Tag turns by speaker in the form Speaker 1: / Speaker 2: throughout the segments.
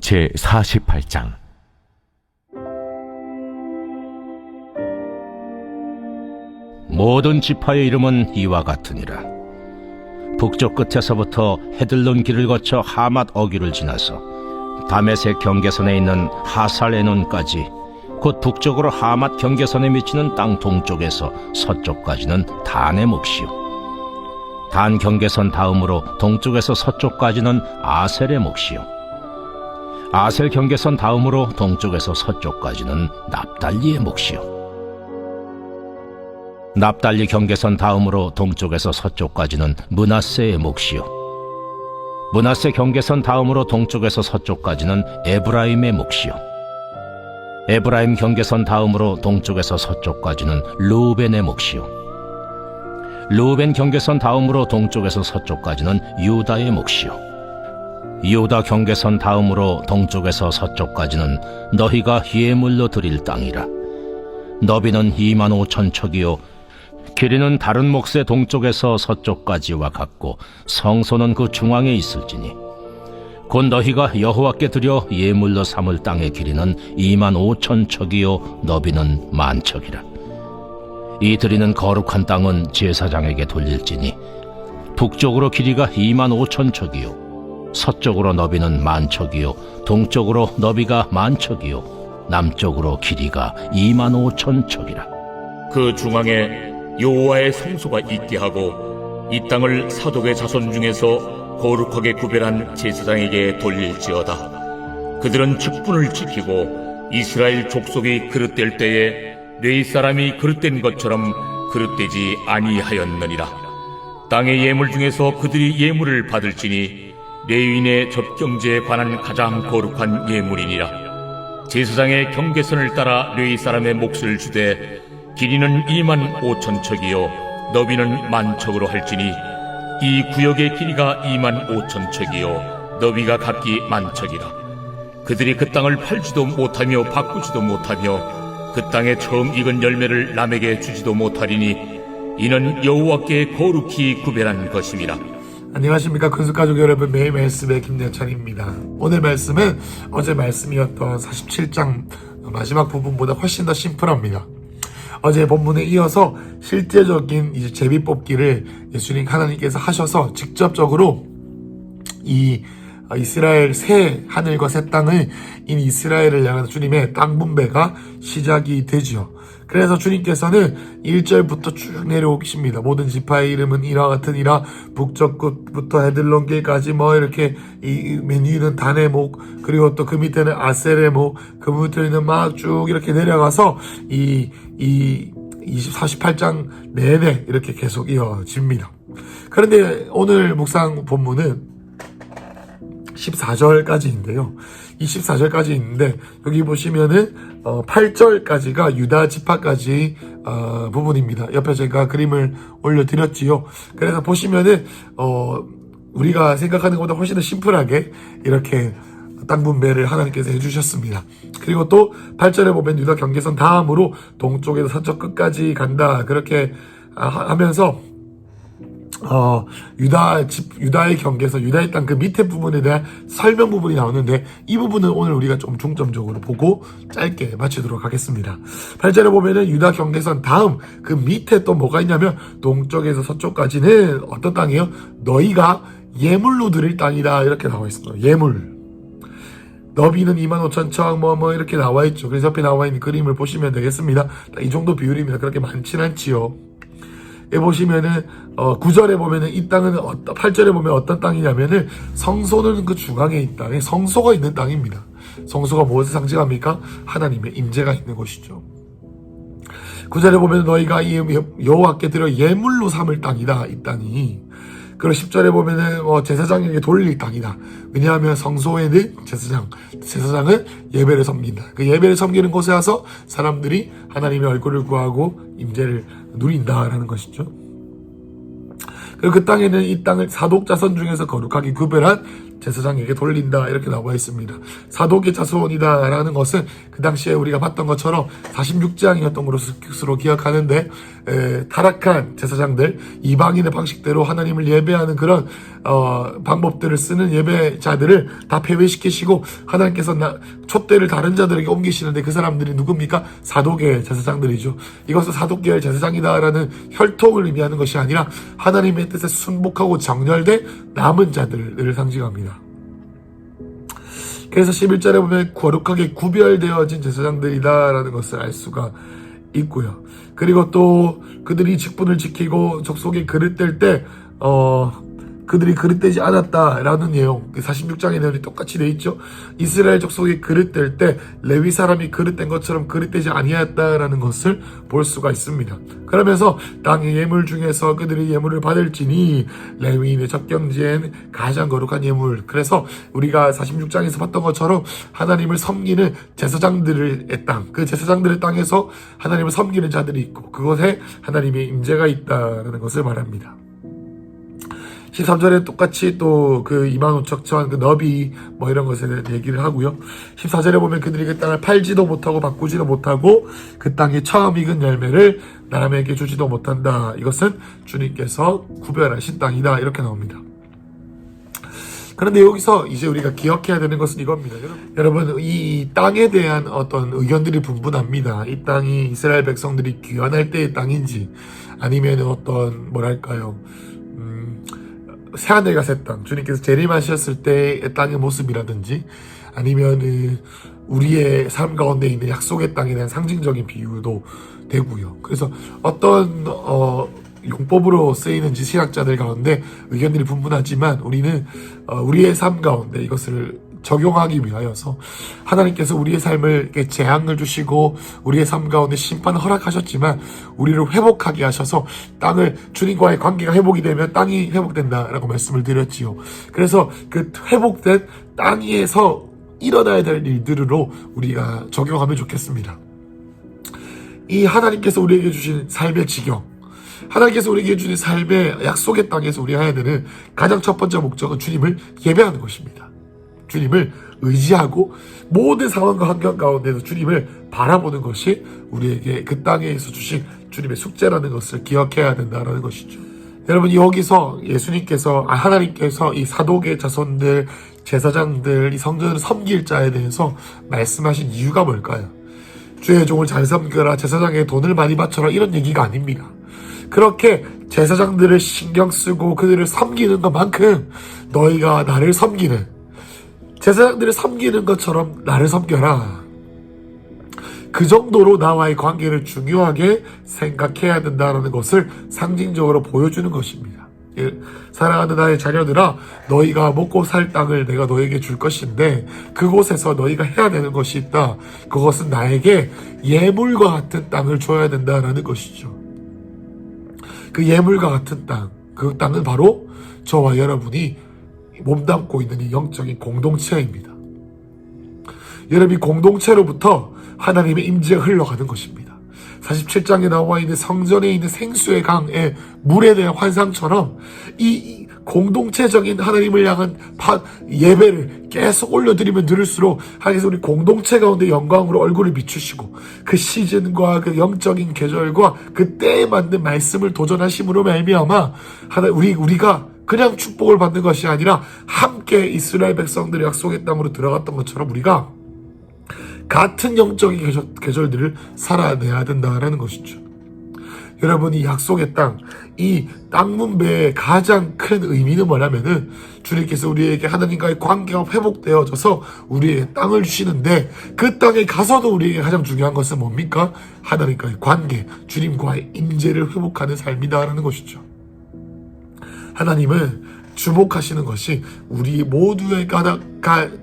Speaker 1: 제48장
Speaker 2: 모든 지파의 이름은 이와 같으니라. 북쪽 끝에서부터 헤들론 길을 거쳐 하맛 어귀를 지나서 다메섹 경계선에 있는 하살에논까지, 곧 북쪽으로 하맛 경계선에 미치는 땅 동쪽에서 서쪽까지는 단의 몫이요, 단 경계선 다음으로 동쪽에서 서쪽까지는 아셀의 몫이요, 아셀 경계선 다음으로 동쪽에서 서쪽까지는 납달리의 몫이요, 납달리 경계선 다음으로 동쪽에서 서쪽까지는 므낫세의 몫이요, 므낫세 경계선 다음으로 동쪽에서 서쪽까지는 에브라임의 몫이요, 에브라임 경계선 다음으로 동쪽에서 서쪽까지는 르우벤의 몫이요, 르우벤 경계선 다음으로 동쪽에서 서쪽까지는 유다의 몫이요, 유다 경계선 다음으로 동쪽에서 서쪽까지는 너희가 예물로 드릴 땅이라. 너비는 25,000척이요 길이는 다른 몫의 동쪽에서 서쪽까지와 같고 성소는 그 중앙에 있을지니, 곧 너희가 여호와께 드려 예물로 삼을 땅의 길이는 25,000척이요 너비는 10,000척이라. 이 드리는 거룩한 땅은 제사장에게 돌릴지니, 북쪽으로 길이가 25,000척이요 서쪽으로 너비는 10,000척이요 동쪽으로 너비가 10,000척이요 남쪽으로 길이가 25,000척이라.
Speaker 3: 그 중앙에 여호와의 성소가 있게 하고 이 땅을 사독의 자손 중에서 거룩하게 구별한 제사장에게 돌릴지어다. 그들은 직분을 지키고 이스라엘 족속이 그릇될 때에 레위 사람이 그릇된 것처럼 그릇되지 아니하였느니라. 땅의 예물 중에서 그들이 예물을 받을지니 레위인의 접경제에 관한 가장 거룩한 예물이니라. 제사장의 경계선을 따라 레위 사람의 몫을 주되 길이는 25,000척이요 너비는 10,000척으로 할지니, 이 구역의 길이가 25,000척이요 너비가 각기 10,000척이라. 그들이 그 땅을 팔지도 못하며 바꾸지도 못하며 그 땅에 처음 익은 열매를 남에게 주지도 못하리니, 이는 여호와께 거룩히 구별한 것임이라.
Speaker 4: 안녕하십니까, 근수가족 여러분. 매일 말씀의 김대찬입니다. 오늘 말씀은 어제 말씀이었던 47장 마지막 부분보다 훨씬 더 심플합니다. 어제 본문에 이어서 실제적인 이제 제비 뽑기를 예수님 하나님께서 하셔서 직접적으로 이 이스라엘 새 하늘과 새 땅을 이스라엘을 향한 주님의 땅 분배가 시작이 되지요. 그래서 주님께서는 1절부터 쭉 내려오십니다. 모든 지파의 이름은 이와 같으니라. 북쪽 끝부터 헤들론 길까지 이렇게 이 맨 위는 단의 목, 그리고 또 그 밑에는 아셀의 목, 그 밑에는 막 쭉 이렇게 내려가서 이 48장 내내 이렇게 계속 이어집니다. 그런데 오늘 묵상 본문은 14절까지인데요. 이 14절까지 있는데, 여기 보시면은 8절까지가 유다 지파까지 부분입니다. 옆에 제가 그림을 올려드렸지요. 그래서 보시면은 우리가 생각하는 것보다 훨씬 더 심플하게 이렇게 땅 분배를 하나님께서 해주셨습니다. 그리고 또 8절에 보면 유다 경계선 다음으로 동쪽에서 서쪽 끝까지 간다, 그렇게 하면서 유다의 경계선, 유다의 땅 그 밑에 부분에 대한 설명 부분이 나오는데, 이 부분은 오늘 우리가 좀 중점적으로 보고 짧게 마치도록 하겠습니다. 8절에 보면은 유다 경계선 다음 그 밑에 또 뭐가 있냐면, 동쪽에서 서쪽까지는 어떤 땅이에요? 너희가 예물로 드릴 땅이다, 이렇게 나와 있어요. 예물. 너비는 25,000척 이렇게 나와 있죠. 그래서 옆에 나와 있는 그림을 보시면 되겠습니다. 이 정도 비율입니다. 그렇게 많진 않지요. 에 보시면은 9절에 보면은 이 땅은 8절에 보면 어떤 땅이냐면은, 성소는 그 중앙에 있는 땅에 성소가 있는 땅입니다. 성소가 무엇을 상징합니까? 하나님의 임재가 있는 곳이죠. 9절에 보면 너희가 여호와께 드려 예물로 삼을 땅이다, 이 땅이. 그리고 10절에 보면은 제사장에게 돌릴 땅이다. 왜냐하면 성소에는 제사장은 예배를 섬긴다. 그 예배를 섬기는 곳에 와서 사람들이 하나님의 얼굴을 구하고 임재를 누린다라는 것이죠. 그리고 그 땅에는 이 땅을 사독자손 중에서 거룩하게 구별한 제사장에게 돌린다 이렇게 나와 있습니다. 사독의 자손이다 라는 것은 그 당시에 우리가 봤던 것처럼 46장이었던 것으로 기억하는데 타락한 제사장들, 이방인의 방식대로 하나님을 예배하는 그런 방법들을 쓰는 예배자들을 다 폐회시키시고 하나님께서 촛대를 다른 자들에게 옮기시는데 그 사람들이 누굽니까? 사독의 제사장들이죠. 이것은 사독계열 제사장이다라는 혈통을 의미하는 것이 아니라 하나님의 뜻에 순복하고 정렬된 남은 자들을 상징합니다. 그래서 11절에 보면 거룩하게 구별되어진 제사장들이다라는 것을 알 수가 있고요. 그리고 또 그들이 직분을 지키고 족속이 그릇될 때 그들이 그릇되지 않았다라는 내용, 46장의 내용이 똑같이 돼 있죠. 이스라엘 족속이 그릇될 때 레위 사람이 그릇된 것처럼 그릇되지 아니하였다라는 것을 볼 수가 있습니다. 그러면서 땅의 예물 중에서 그들이 예물을 받을지니 레위인의 적경지엔 가장 거룩한 예물. 그래서 우리가 46장에서 봤던 것처럼 하나님을 섬기는 제사장들의 땅, 그 제사장들의 땅에서 하나님을 섬기는 자들이 있고 그곳에 하나님의 임재가 있다라는 것을 말합니다. 13절에 똑같이 또 그 25,000천 그 너비 뭐 이런 것에 대한 얘기를 하고요. 14절에 보면 그들이 그 땅을 팔지도 못하고 바꾸지도 못하고 그 땅에 처음 익은 열매를 남에게 주지도 못한다. 이것은 주님께서 구별하신 땅이다. 이렇게 나옵니다. 그런데 여기서 이제 우리가 기억해야 되는 것은 이겁니다. 여러분, 이 땅에 대한 어떤 의견들이 분분합니다. 이 땅이 이스라엘 백성들이 귀환할 때의 땅인지 아니면 어떤 뭐랄까요, 새하늘과 새 땅, 주님께서 재림하셨을 때의 땅의 모습이라든지 아니면 우리의 삶 가운데 있는 약속의 땅에 대한 상징적인 비유도 되고요. 그래서 어떤 용법으로 쓰이는지 신학자들 가운데 의견들이 분분하지만 우리는 우리의 삶 가운데 이것을 적용하기 위하여서 하나님께서 우리의 삶을 재앙을 주시고 우리의 삶 가운데 심판을 허락하셨지만 우리를 회복하게 하셔서 땅을 주님과의 관계가 회복이 되면 땅이 회복된다라고 말씀을 드렸지요. 그래서 그 회복된 땅 위에서 일어나야 될 일들로 우리가 적용하면 좋겠습니다. 이 하나님께서 우리에게 주신 삶의 지경, 하나님께서 우리에게 주신 삶의 약속의 땅에서 우리가 해야 되는 가장 첫 번째 목적은 주님을 예배하는 것입니다. 주님을 의지하고 모든 상황과 환경 가운데서 주님을 바라보는 것이 우리에게 그 땅에서 주신 주님의 숙제라는 것을 기억해야 된다는 것이죠. 여러분, 여기서 예수님께서, 하나님께서 이 사독의 자손들, 제사장들, 이 성전을 섬길 자에 대해서 말씀하신 이유가 뭘까요? 주의 종을 잘 섬겨라, 제사장에게 돈을 많이 바쳐라, 이런 얘기가 아닙니다. 그렇게 제사장들을 신경 쓰고 그들을 섬기는 것만큼 너희가 나를 섬기는, 제사장들을 섬기는 것처럼 나를 섬겨라. 그 정도로 나와의 관계를 중요하게 생각해야 된다는 것을 상징적으로 보여주는 것입니다. 사랑하는 나의 자녀들아, 너희가 먹고 살 땅을 내가 너에게 줄 것인데 그곳에서 너희가 해야 되는 것이 있다. 그것은 나에게 예물과 같은 땅을 줘야 된다는 것이죠. 그 예물과 같은 땅, 그 땅은 바로 저와 여러분이 몸담고 있는 이 영적인 공동체입니다. 여러분, 이 공동체로부터 하나님의 임재가 흘러가는 것입니다. 47장에 나와 있는 성전에 있는 생수의 강의 물에 대한 환상처럼 이 공동체적인 하나님을 향한 예배를 계속 올려드리면 들을수록 하나님께서 우리 공동체 가운데 영광으로 얼굴을 비추시고 그 시즌과 그 영적인 계절과 그 때에 맞는 말씀을 도전하심으로 말미암아 우리가 그냥 축복을 받는 것이 아니라 함께 이스라엘 백성들의 약속의 땅으로 들어갔던 것처럼 우리가 같은 영적인 계절들을 살아내야 된다는 것이죠. 여러분, 이 약속의 땅, 이 땅문배의 가장 큰 의미는 뭐냐면은 주님께서 우리에게 하나님과의 관계가 회복되어져서 우리에게 땅을 주시는데 그 땅에 가서도 우리에게 가장 중요한 것은 뭡니까? 하나님과의 관계, 주님과의 임재를 회복하는 삶이다라는 것이죠. 하나님은 주목하시는 것이 우리 모두가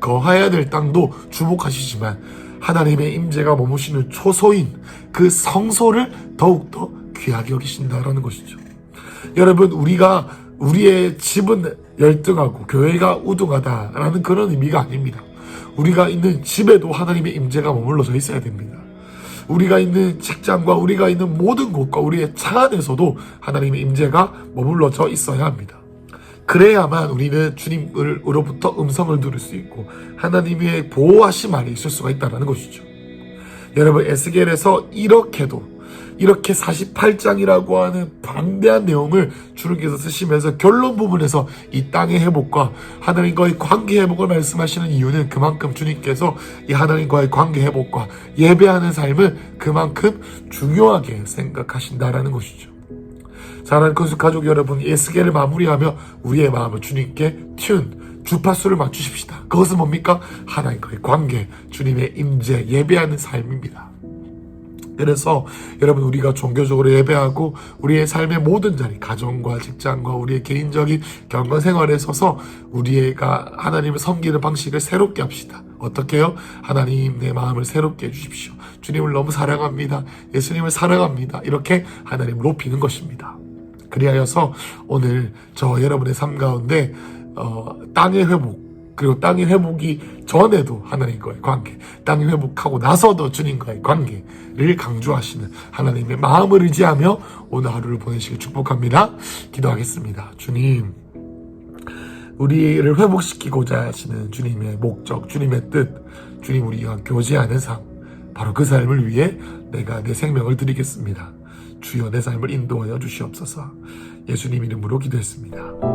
Speaker 4: 거해야 될 땅도 주목하시지만 하나님의 임재가 머무시는 초소인 그 성소를 더욱더 귀하게 여기신다라는 것이죠. 여러분, 우리의 집은 열등하고 교회가 우등하다라는 그런 의미가 아닙니다. 우리가 있는 집에도 하나님의 임재가 머물러져 있어야 됩니다. 우리가 있는 직장과 우리가 있는 모든 곳과 우리의 차 안에서도 하나님의 임재가 머물러져 있어야 합니다. 그래야만 우리는 주님으로부터 음성을 들을 수 있고 하나님의 보호하심 아래 있을 수가 있다는 것이죠. 여러분, 에스겔에서 이렇게 48장이라고 하는 방대한 내용을 주님께서 쓰시면서 결론 부분에서 이 땅의 회복과 하나님과의 관계 회복을 말씀하시는 이유는 그만큼 주님께서 이 하나님과의 관계 회복과 예배하는 삶을 그만큼 중요하게 생각하신다라는 것이죠. 사랑하는 건축 가족 여러분, 에스겔을 마무리하며 우리의 마음을 주님께 주파수를 맞추십시다. 그것은 뭡니까? 하나님과의 관계, 주님의 임재, 예배하는 삶입니다. 그래서 여러분, 우리가 종교적으로 예배하고 우리의 삶의 모든 자리, 가정과 직장과 우리의 개인적인 경건 생활에 서서 우리가 하나님을 섬기는 방식을 새롭게 합시다. 어떻게 해요? 하나님, 내 마음을 새롭게 해주십시오. 주님을 너무 사랑합니다. 예수님을 사랑합니다. 이렇게 하나님을 높이는 것입니다. 그리하여서 오늘 저 여러분의 삶 가운데 땅의 회복, 그리고 땅의 회복이 전에도 하나님과의 관계, 땅이 회복하고 나서도 주님과의 관계를 강조하시는 하나님의 마음을 의지하며 오늘 하루를 보내시길 축복합니다. 기도하겠습니다. 주님, 우리를 회복시키고자 하시는 주님의 목적, 주님의 뜻, 주님, 우리와 교제하는 삶, 바로 그 삶을 위해 내가 내 생명을 드리겠습니다. 주여, 내 삶을 인도하여 주시옵소서. 예수님 이름으로 기도했습니다.